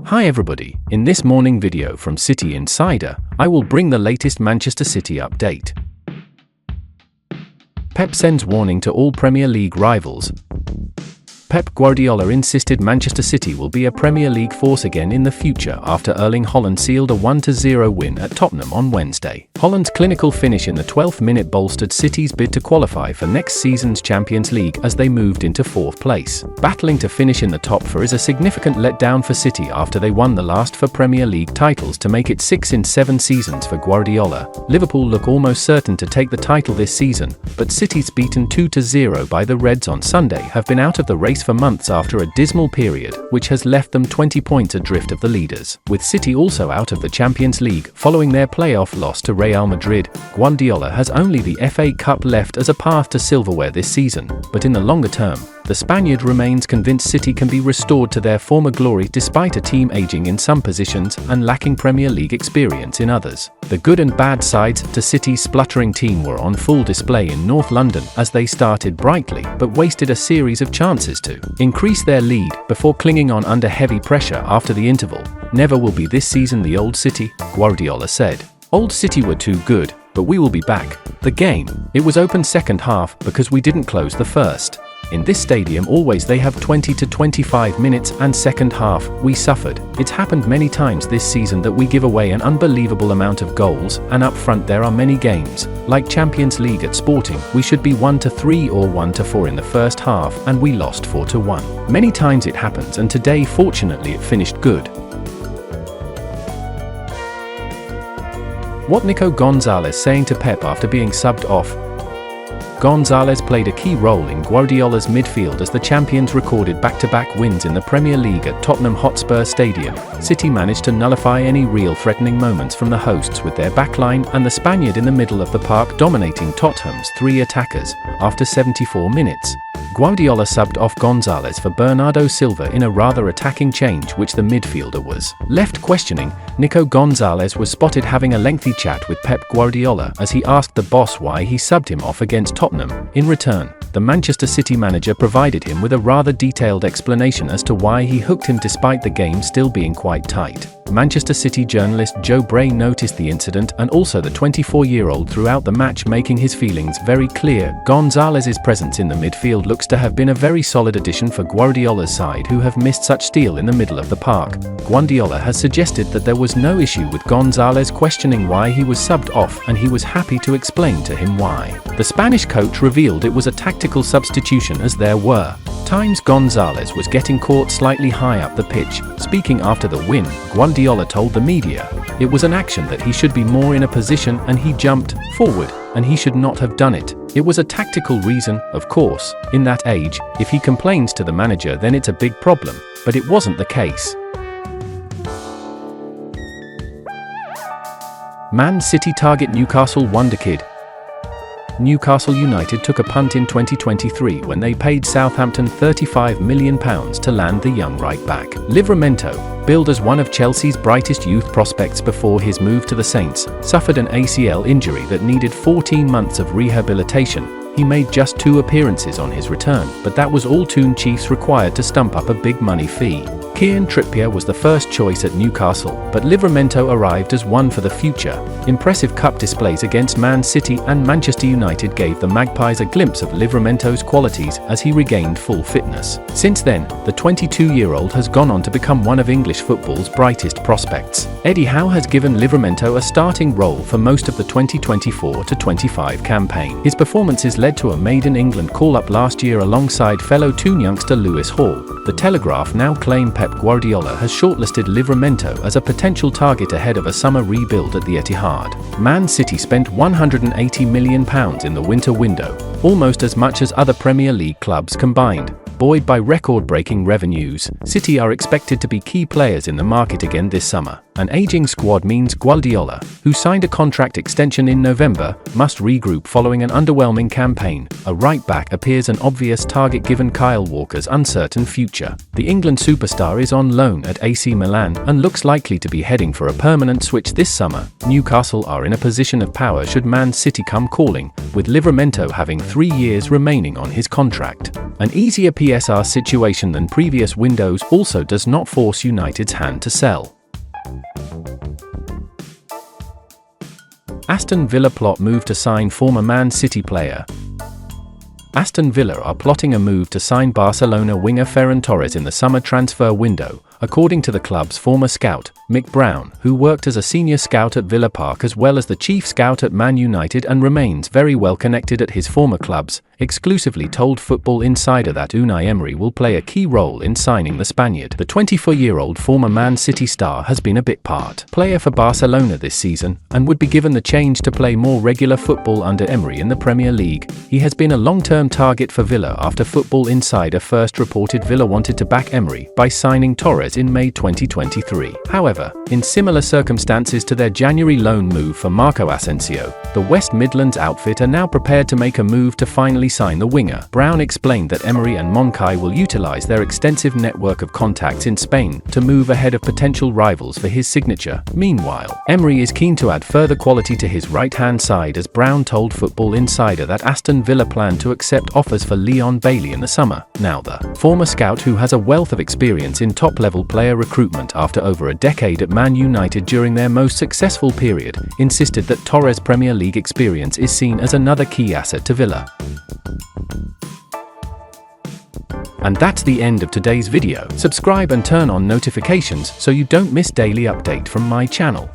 Hi everybody, in this morning video from City Insider, I will bring the latest Manchester City update. Pep sends warning to all Premier League rivals. Pep Guardiola insisted Manchester City will be a Premier League force again in the future after Erling Haaland sealed a 1-0 win at Tottenham on Wednesday. Haaland's clinical finish in the 12th minute bolstered City's bid to qualify for next season's Champions League as they moved into 4th place. Battling to finish in the top 4 is a significant letdown for City after they won the last 4 Premier League titles to make it 6 in 7 seasons for Guardiola. Liverpool look almost certain to take the title this season, but City's beaten 2-0 by the Reds on Sunday have been out of the race for months after a dismal period, which has left them 20 points adrift of the leaders. With City also out of the Champions League following their playoff loss to Real Madrid, Guardiola has only the FA Cup left as a path to silverware this season, but in the longer term, the Spaniard remains convinced City can be restored to their former glory despite a team aging in some positions and lacking Premier League experience in others. The good and bad sides to City's spluttering team were on full display in North London as they started brightly but wasted a series of chances to increase their lead before clinging on under heavy pressure after the interval. Never will be this season the old City, Guardiola said. Old City were too good, but we will be back. The game, it was open second half because we didn't close the first. In this stadium always they have 20 to 25 minutes and second half, we suffered. It's happened many times this season that we give away an unbelievable amount of goals, and up front there are many games, like Champions League at Sporting, we should be 1-3 or 1-4 in the first half and we lost 4-1. Many times it happens, and today fortunately it finished good. What Nico Gonzalez saying to Pep after being subbed off? Gonzalez played a key role in Guardiola's midfield as the champions recorded back-to-back wins in the Premier League at Tottenham Hotspur Stadium. City managed to nullify any real threatening moments from the hosts with their backline and the Spaniard in the middle of the park dominating Tottenham's 3 attackers. After 74 minutes, Guardiola subbed off Gonzalez for Bernardo Silva in a rather attacking change which the midfielder was left questioning. Nico Gonzalez was spotted having a lengthy chat with Pep Guardiola as he asked the boss why he subbed him off against Tottenham. In return, the Manchester City manager provided him with a rather detailed explanation as to why he hooked him despite the game still being quite tight. Manchester City journalist Joe Bray noticed the incident and also the 24-year-old throughout the match, making his feelings very clear. Gonzalez's presence in the midfield looks to have been a very solid addition for Guardiola's side, who have missed such steel in the middle of the park. Guardiola has suggested that there was no issue with Gonzalez questioning why he was subbed off, and he was happy to explain to him why. The Spanish coach revealed it was a tactical substitution as there were times Gonzalez was getting caught slightly high up the pitch. Speaking after the win, Guardiola told the media, "It was an action that he should be more in a position and he jumped forward, and he should not have done it. It was a tactical reason, of course. In that age, if he complains to the manager then it's a big problem, but it wasn't the case." Man City target Newcastle Wonderkid. Newcastle United took a punt in 2023 when they paid Southampton £35 million to land the young right-back. Livramento, billed as one of Chelsea's brightest youth prospects before his move to the Saints, suffered an ACL injury that needed 14 months of rehabilitation. He made just 2 appearances on his return, but that was all Toon Chiefs required to stump up a big money fee. Kieran Trippier was the first choice at Newcastle, but Livramento arrived as one for the future. Impressive cup displays against Man City and Manchester United gave the Magpies a glimpse of Livramento's qualities as he regained full fitness. Since then, the 22-year-old has gone on to become one of English football's brightest prospects. Eddie Howe has given Livramento a starting role for most of the 2024-25 campaign. His performances led to a Made in England call-up last year alongside fellow Toon youngster Lewis Hall. The Telegraph now claim Pep Guardiola has shortlisted Livramento as a potential target ahead of a summer rebuild at the Etihad. Man City spent £180 million in the winter window, almost as much as other Premier League clubs combined. Buoyed by record-breaking revenues, City are expected to be key players in the market again this summer. An aging squad means Guardiola, who signed a contract extension in November, must regroup following an underwhelming campaign. A right-back appears an obvious target given Kyle Walker's uncertain future. The England superstar is on loan at AC Milan and looks likely to be heading for a permanent switch this summer. Newcastle are in a position of power should Man City come calling, with Livramento having 3 years remaining on his contract. An easier PSR situation than previous windows also does not force United's hand to sell. Aston Villa plot move to sign former Man City player. Aston Villa are plotting a move to sign Barcelona winger Ferran Torres in the summer transfer window, according to the club's former scout, Mick Brown, who worked as a senior scout at Villa Park as well as the chief scout at Man United and remains very well connected at his former clubs, exclusively told Football Insider that Unai Emery will play a key role in signing the Spaniard. The 24-year-old former Man City star has been a bit part player for Barcelona this season and would be given the change to play more regular football under Emery in the Premier League. He has been a long-term target for Villa after Football Insider first reported Villa wanted to back Emery by signing Torres in May 2023. However, in similar circumstances to their January loan move for Marco Asensio, the West Midlands outfit are now prepared to make a move to finally sign the winger. Brown explained that Emery and Moncaï will utilize their extensive network of contacts in Spain to move ahead of potential rivals for his signature. Meanwhile, Emery is keen to add further quality to his right-hand side, as Brown told Football Insider that Aston Villa plan to accept offers for Leon Bailey in the summer. Now the former scout, who has a wealth of experience in top-level player recruitment after over a decade at Man United during their most successful period, insisted that Torres' Premier League experience is seen as another key asset to Villa. And that's the end of today's video. Subscribe and turn on notifications so you don't miss daily update from my channel.